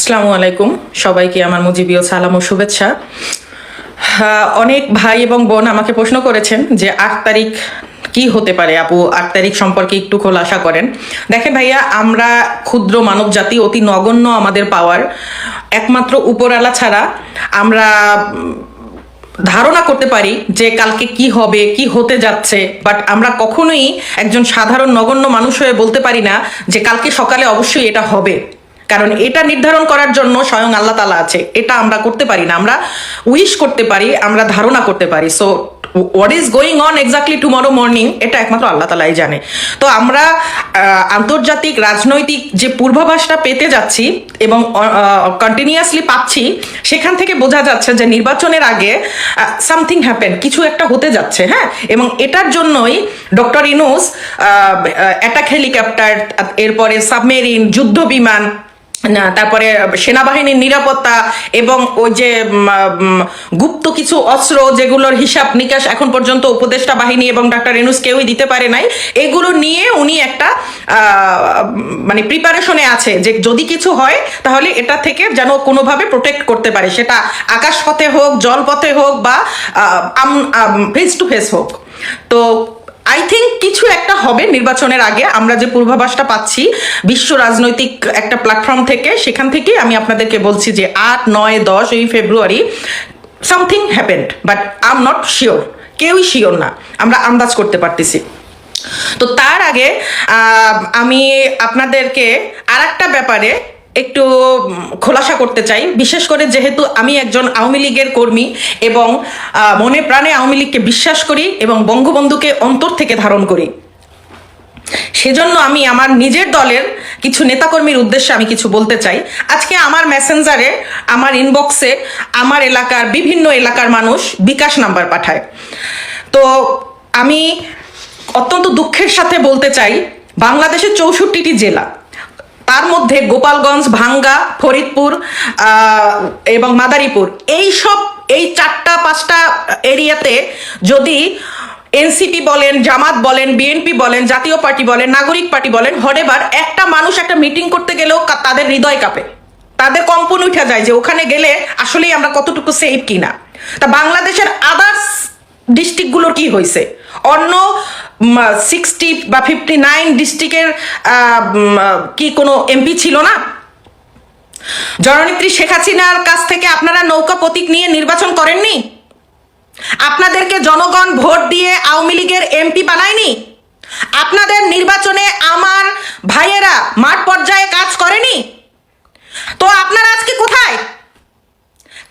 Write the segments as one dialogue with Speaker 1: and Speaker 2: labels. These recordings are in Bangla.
Speaker 1: আসসালামু আলাইকুম সবাইকে আমার মুজিবীয় সালাম ও শুভেচ্ছা। অনেক ভাই এবং বোন আমাকে প্রশ্ন করেছেন যে ৮ তারিখ কি হতে পারে, আপু ৮ তারিখ সম্পর্কে একটু খোলাসা করেন। দেখেন ভাইয়া, আমরা ক্ষুদ্র মানব জাতি, অতি নগণ্য আমাদের পাওয়ার, একমাত্র উপরওয়ালা ছাড়া আমরা ধারণা করতে পারি যে কালকে কি হবে, কি হতে যাচ্ছে, বাট আমরা কখনোই একজন সাধারণ নগণ্য মানুষ হয়ে বলতে পারি না যে কালকে সকালে অবশ্যই এটা হবে, কারণ এটা নির্ধারণ করার জন্য স্বয়ং আল্লাহ তাআলা আছে। এটা আমরা করতে পারি না, আমরা উইশ করতে পারি, আমরা ধারণা করতে পারি। So what is going on exactly tomorrow morning, এটা একমাত্র আল্লাহ তাআলাই জানে। তো আমরা আন্তর্জাতিক রাজনৈতিক যে পূর্বাভাসটা পেতে যাচ্ছি এবং কন্টিনিউয়াসলি পাচ্ছি, সেখান থেকে বোঝা যাচ্ছে যে নির্বাচনের আগে সামথিং হ্যাপেন, কিছু একটা হতে যাচ্ছে। হ্যাঁ, এবং এটার জন্যই ডক্টর ইউনূস অ্যাটাক হেলিকপ্টার, এরপরে সাবমেরিন, যুদ্ধ বিমান, তারপরে সেনাবাহিনীর নিরাপত্তা এবং ওই যে গুপ্ত কিছু অস্ত্র যেগুলোর হিসাব নিকাশ এখন পর্যন্ত উপদেষ্টা বাহিনী এবং ডক্টর ইউনূস কেউই দিতে পারে নাই, এগুলো নিয়ে উনি একটা মানে প্রিপারেশনে আছে যে যদি কিছু হয় তাহলে এটা থেকে যেন কোনোভাবে প্রোটেক্ট করতে পারে, সেটা আকাশ পথে হোক, জলপথে হোক বা ফেস টু ফেস হোক। তো আই থিঙ্ক কিছু একটা হবে নির্বাচনের আগে, আমরা যে পূর্বাভাসটা পাচ্ছি বিশ্ব রাজনৈতিক একটা প্ল্যাটফর্ম থেকে, সেখান থেকেই আমি আপনাদেরকে বলছি যে ৮, ৯, ১০ এই February something happened, but I am not sure, কেউই শিওর না, আমরা আন্দাজ করতে পারতেছি। তো তার আগে আমি আপনাদেরকে আর একটা ব্যাপারে একটু খোলাসা করতে চাই, বিশেষ করে যেহেতু আমি একজন আওয়ামী লীগের কর্মী এবং মনে প্রাণে আওয়ামী লীগকে বিশ্বাস করি এবং বঙ্গবন্ধুকে অন্তর থেকে ধারণ করি। সেজন্য আমি আমার নিজের দলের কিছু নেতাকর্মীর উদ্দেশ্যে আমি কিছু বলতে চাই। আজকে আমার মেসেঞ্জারে, আমার ইনবক্সে আমার এলাকার বিভিন্ন এলাকার মানুষ বিকাশ নাম্বার পাঠায়। তো আমি অত্যন্ত দুঃখের সাথে বলতে চাই, বাংলাদেশের ৬৪টি জেলা, তার মধ্যে গোপালগঞ্জ, ভাঙ্গা, ফরিদপুর এবং মাদারীপুর, এই ৪-৫টা এরিয়াতে যদি এনসিপি বলেন, জামাত বলেন, বিএনপি বলেন, জাতীয় পার্টি বলেন, নাগরিক পার্টি বলেন, হরেবার একটা মানুষ একটা মিটিং করতে গেলেও তাদের হৃদয় কাঁপে, তাদের কম্পন উঠে যায় যে ওখানে গেলে আসলেই আমরা কতটুকু সেফ কিনা। তা বাংলাদেশের আদার্স ডিস্ট্রিক্টগুলোর কি হয়েছে? অন্য 60 বা 59 ডিস্ট্রিক্টের কি কোনো এমপি ছিল না? জননেত্রী শেখ হাসিনার কাছ থেকে আপনারা নৌকা প্রতীক নিয়ে নির্বাচন করেননি? আপনাদেরকে জনগণ ভোট দিয়ে আওয়ামী লীগের এমপি বানায়নি? আপনাদের নির্বাচনে আমার ভাইয়েরা মাঠ পর্যায়ে কাজ করেনি? তো আপনারা আজকে কোথায়?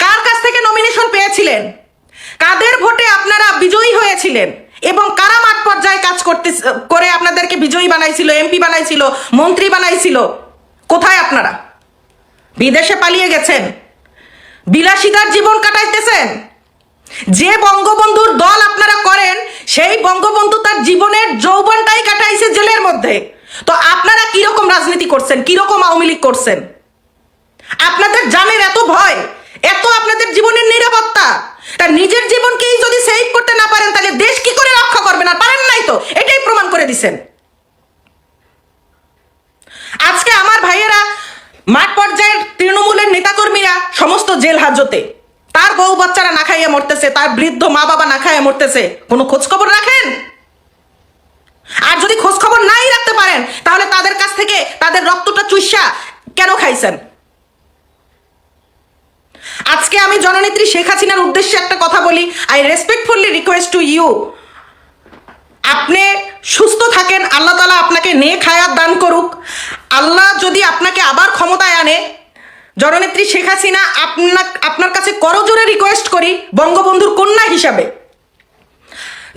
Speaker 1: কার কাছ থেকে নমিনেশন পেয়েছিলেন? কাদের ভোটে আপনারা বিজয়ী হয়েছিলেন এবং কারা মাঠ পর্যায়ে কাজ করে আপনাদেরকে বিজয়ী বানাইছিল, এমপি বানাইছিল, মন্ত্রী বানাইছিল? কোথায় আপনারা? বিদেশে পালিয়ে গেছেন, বিলাসিতার জীবন কাটাইতেছেন। যে বঙ্গবন্ধুর দল আপনারা করেন, সেই বঙ্গবন্ধু তার জীবনের যৌবনটাই কাটাইছে জেলের মধ্যে। তো আপনারা কিরকম রাজনীতি করছেন, কিরকম আওয়ামী লীগ করছেন? আপনাদের জানের এত ভয়, এত আপনাদের জীবনের নিরাপত্তা, তার নিজের জীবনকেই যদি সেভ করতে না পারেন তাহলে দেশ কি করে রক্ষা করবেন? আর পারেন নাই, তো এটাই প্রমাণ করে দিছেন। আজকে আমার ভাইয়েরা মাঠ পর্যায়ের তৃণমূলের নেতাকর্মীরা সমস্ত জেল হাজতে, তার বউ বাচ্চারা না খাইয়ে মরতেছে, তার বৃদ্ধ মা বাবা না খাইয়ে মরতেছে, কোনো খোঁজ খবর রাখেন? আর যদি খোঁজ খবর নাই রাখতে পারেন তাহলে তাদের কাছ থেকে তাদের রক্তটা চুইসা কেন খাইছেন? আজকে আমি জননেত্রী শেখ হাসিনার উদ্দেশ্যে একটা কথা বলি, I respectfully request to you, আপনি সুস্থ থাকেন, আল্লাহ তাআলা আপনাকে নেক হায়াত দান করুক। আল্লাহ যদি আপনাকে আবার ক্ষমতায় আনে, জননেত্রী শেখ হাসিনা আপনার কাছে করজোরে রিকোয়েস্ট করি, বঙ্গবন্ধুর কন্যা হিসাবে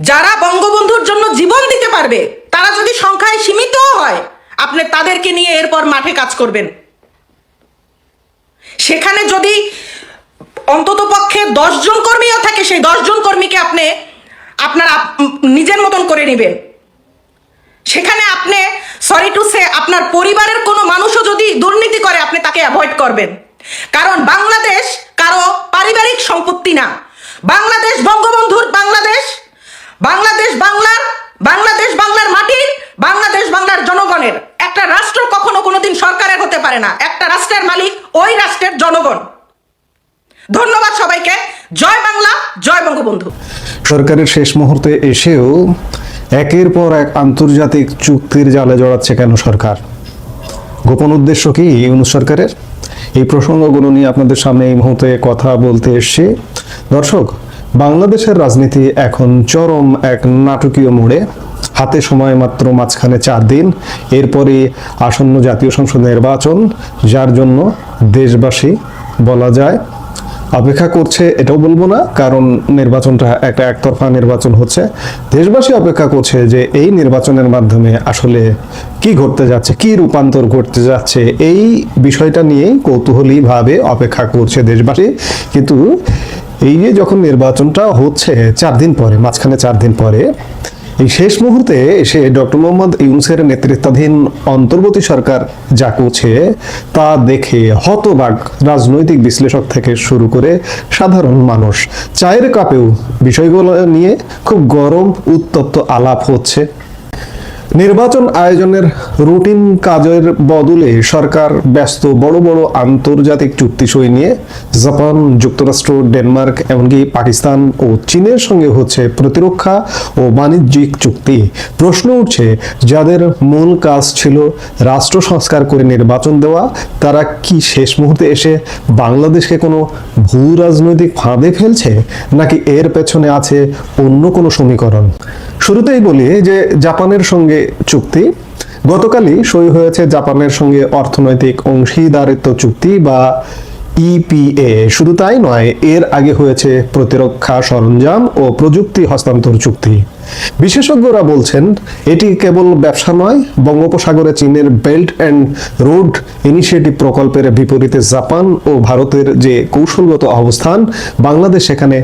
Speaker 1: যারা বঙ্গবন্ধুর জন্য জীবন দিতে পারবে, তারা যদি সংখ্যায় সীমিতও হয়, আপনি তাদেরকে নিয়ে এরপর মাঠে কাজ করবেন। সেখানে যদি অন্তত পক্ষে 10 জন কর্মীও থাকে, সেই 10 জন কর্মীকে আপনারা নিজের মতন করে নেবেন। সেখানে আপনি সরি টু সে আপনার পরিবারের কোনো মানুষও যদি দুর্নীতি করে, আপনি তাকে অ্যাভয়েড করবেন। কারণ বাংলাদেশ কারো পারিবারিক সম্পত্তি না, বাংলাদেশ বঙ্গবন্ধুর বাংলাদেশ, বাংলাদেশ বাংলার, বাংলাদেশ বাংলার মাটির, বাংলাদেশ বাংলার জনগণের। একটা রাষ্ট্র কখনো কোনোদিন সরকারের হতে পারে না, একটা রাষ্ট্রের মালিক ওই রাষ্ট্রের জনগণ। ধন্যবাদ সবাইকে। জয় বাংলা, জয় বঙ্গবন্ধু।
Speaker 2: সরকারের শেষ মুহূর্তে এসেও একের পর এক আন্তর্জাতিক চুক্তির জালে জড়াচ্ছে কেন সরকার? গোপন উদ্দেশ্য কি ইউনূস সরকারের? এই প্রসঙ্গগুলো নিয়ে আপনাদের সামনে এই মুহূর্তে কথা বলতে এসেছি। দর্শক, বাংলাদেশের রাজনীতি এখন চরম এক নাটকীয় মোড়ে। হাতে সময় মাত্র মাঝখানে 4 দিন, এরপরে আসন্ন জাতীয় সংসদ নির্বাচন, যার জন্য দেশবাসী বলা যায় অপেক্ষা করছে। এটাও বলবো না, কারণ নির্বাচনটা একটা একতরফা নির্বাচন হচ্ছে। দেশবাসী অপেক্ষা করছে যে এই নির্বাচনের মাধ্যমে আসলে কি ঘটতে যাচ্ছে, কি রূপান্তর ঘটতে যাচ্ছে, এই বিষয়টা নিয়েই কৌতূহলী ভাবে অপেক্ষা করছে দেশবাসী। কিন্তু এই যে যখন নির্বাচনটা হচ্ছে 4 দিন পরে, মাঝখানে 4 দিন পরে, এই শেষ মুহূর্তে এসে ডক্টর মোহাম্মদ ইউনূসের নেতৃত্বাধীন অন্তর্বর্তী সরকার যা করছে তা দেখে হতবাক রাজনৈতিক বিশ্লেষক থেকে শুরু করে সাধারণ মানুষ। চায়ের কাপেও বিষয়গুলো নিয়ে খুব গরম উত্তপ্ত আলাপ হচ্ছে। নির্বাচন আয়োজনের রুটিন কাজের বদলে সরকার ব্যস্ত বড় বড় আন্তর্জাতিক চুক্তি সই নিয়ে। জাপান, যুক্তরাষ্ট্র, ডেনমার্ক, এমনকি পাকিস্তান ও চীনের সঙ্গে হচ্ছে প্রতিরক্ষা ও বাণিজ্যিক চুক্তি। প্রশ্ন উঠছে, যাদের মূল কাজ ছিল রাষ্ট্র সংস্কার করে নির্বাচন দেওয়া, তারা কি শেষ মুহূর্তে এসে বাংলাদেশকে কোনো ভূ রাজনৈতিক ফাঁদে ফেলছে, নাকি এর পেছনে আছে অন্য কোনো সমীকরণ? শুরুতেই বলি যে জাপানের সঙ্গে চুক্তি গতকালই সই হয়েছে। জাপানের সঙ্গে অর্থনৈতিক অংশীদারিত্ব চুক্তি বা ইপিএ। শুধু তাই নয়, এর আগে হয়েছে প্রতিরক্ষা সরঞ্জাম ও প্রযুক্তি হস্তান্তর চুক্তি। বিশেষজ্ঞরা বলছেন এটি কেবল ব্যবসা নয়, বঙ্গোপসাগরে চীনের বেল্ট অ্যান্ড রোড ইনিশিয়েটিভ প্রকল্পের বিপরীতে জাপান ও ভারতের যে কৌশলগত অবস্থান, বাংলাদেশ সেখানে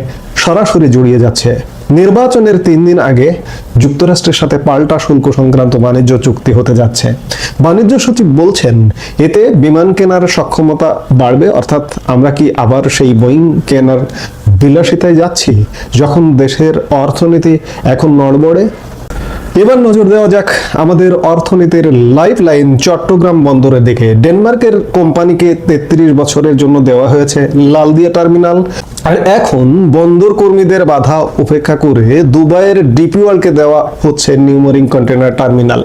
Speaker 2: সরাসরি জড়িয়ে যাচ্ছে। নির্বাচনের 3 দিন আগে যুক্তরাষ্ট্রের সাথে পাল্টা শুল্ক সংক্রান্ত বাণিজ্য চুক্তি হতে যাচ্ছে। বাণিজ্য সচিব বলছেন এতে বিমান কেনার সক্ষমতা বাড়বে। অর্থাৎ আমরা কি আবার সেই বোয়িং কেনার বিলাসিতায় যাচ্ছি, যখন দেশের অর্থনীতি এখন নড়বড়ে? এবার নজর দেওয়া যাক আমাদের অর্থনীতির লাইফ লাইন চট্টগ্রাম বন্দরের দিকে। ডেনমার্কের কোম্পানিকে 33 বছরের জন্য দেওয়া হয়েছে লালদিয়া টার্মিনাল, আর এখন বন্দর কর্মীদের বাধা উপেক্ষা করে দুবাইয়ের ডিপি ওয়ার্ল্ডকে দেওয়া হচ্ছে নিউমোরিং কন্টেনার টার্মিনাল।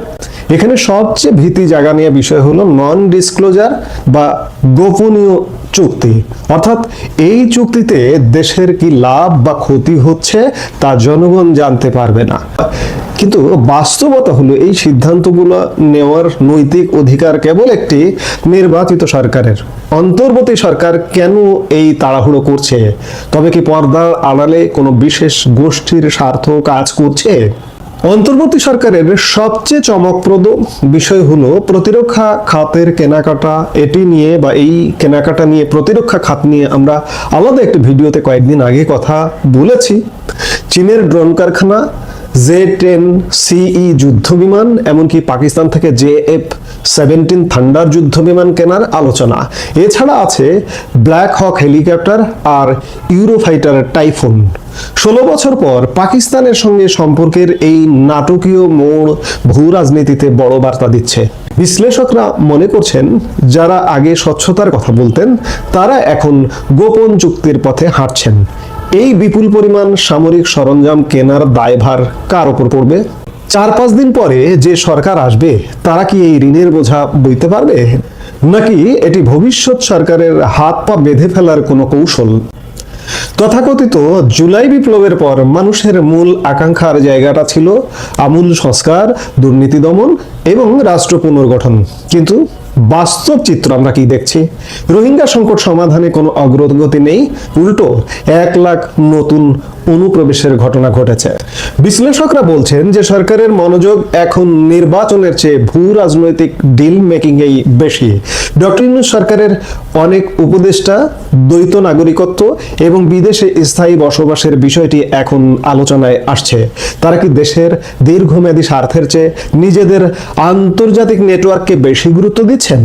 Speaker 2: এখানে সবচেয়ে ভীতি জাগা নিয়ে বিষয় হলো নন ডিসক্লোজার বা গোপনীয় চুক্তি। অর্থাৎ এই চুক্তিতে দেশের কি লাভ বা ক্ষতি হচ্ছে তা জনগণ জানতে পারবে না। কিন্তু বাস্তবতা হলো এই সিদ্ধান্তগুলো নেওয়ার নৈতিক অধিকার কেবল একটি নির্বাচিত সরকারের। অন্তর্বর্তী সরকার কেন এই তাড়াহুড়ো করছে? তবে কি পর্দার আড়ালে কোনো বিশেষ গোষ্ঠীর স্বার্থ কাজ করছে? অন্তর্বর্তী সরকারের সবচেয়ে চমকপ্রদ বিষয় হলো প্রতিরক্ষা খাতের কেনাকাটা। এটি নিয়ে বা এই কেনাকাটা নিয়ে, প্রতিরক্ষা খাত নিয়ে আমরা আলাদা একটি ভিডিওতে কয়েকদিন আগে কথা বলেছি। চীনের ড্রোন কারখানা, J-10CE যুদ্ধ বিমান, এমনকি পাকিস্তান থেকে JF-17 থান্ডার যুদ্ধ বিমান কেনার আলোচনা। এছাড়া আছে ব্ল্যাক হক হেলিকপ্টার আর ইউরোফাইটার টাইফুন। 16 বছর পর পাকিস্তানের সঙ্গে সম্পর্কের এই নাটকীয় মোড় ভূ রাজনীতিতে বড় বার্তা দিচ্ছে। বিশ্লেষকরা মনে করছেন যারা আগে স্বচ্ছতার কথা বলতেন, তারা এখন গোপন চুক্তির পথে হাঁটছেন। এই বিপুল পরিমাণ সামরিক সরঞ্জাম কেনার দায়ভার কার উপর পড়বে? 4-5 দিন পরে যে সরকার আসবে, তারা কি এই ঋণের বোঝা বইতে পারবে, নাকি এটি ভবিষ্যৎ সরকারের হাত পা বেঁধে ফেলার কোনো কৌশল? তথাকথিত জুলাই বিপ্লবের পর মানুষের মূল আকাঙ্ক্ষার জায়গাটা ছিল আমূল সংস্কার, দুর্নীতি দমন এবং রাষ্ট্র পুনর্গঠন। কিন্তু বাস্তব চিত্র আমরা কি দেখছি? রোহিঙ্গা সংকট সমাধানে কোনো অগ্রগতি নেই, উল্টো 1 লাখ নতুন অনুপ্রবেশের ঘটনা ঘটেছে। বিশ্লেষকরা বলছেন যে সরকারের মনোযোগ এখন নির্বাচনের চেয়ে ভূ রাজনৈতিক ডিল মেকিং এই বেশি। ডক্টর ইউনূস সরকারের অনেক উপদেষ্টা দ্বৈত নাগরিকত্ব এবং বিদেশে স্থায়ী বসবাসের বিষয়টি এখন আলোচনায় আসছে। তারা কি দেশের দীর্ঘমেয়াদী স্বার্থের চেয়ে নিজেদের আন্তর্জাতিক নেটওয়ার্ককে বেশি গুরুত্ব দিচ্ছেন?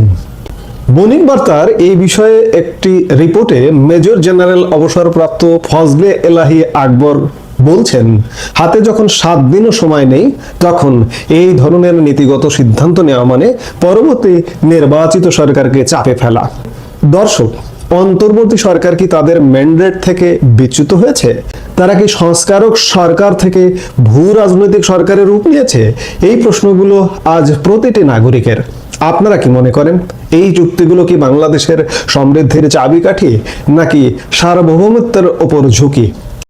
Speaker 2: বণিক বার্তার এই বিষয়ে একটি রিপোর্টে মেজর জেনারেল অবসরপ্রাপ্ত ফজলে এলাহি আকবর বলছেন হাতে যখন 7 দিনও সময় নেই তখন এই ধরনের নীতিগত সিদ্ধান্ত নেওয়া মানে পরবর্তী নির্বাচিত সরকারকে চাপে ফেলা। দর্শক, অন্তর্বর্তী সরকার কি তাদের ম্যান্ডেট থেকে বিচ্যুত হয়েছে? তারা কি সংস্কারক সরকার থেকে ভূ রাজনৈতিক সরকারের রূপ নিয়েছে? এই প্রশ্নগুলো আজ প্রতিটি নাগরিকের। আপনারা কি মনে করেন এই চুক্তিগুলো কি বাংলাদেশের সমৃদ্ধির চাবিকাঠি নাকি সার্বভৌমত্বের ওপর ঝুঁকি?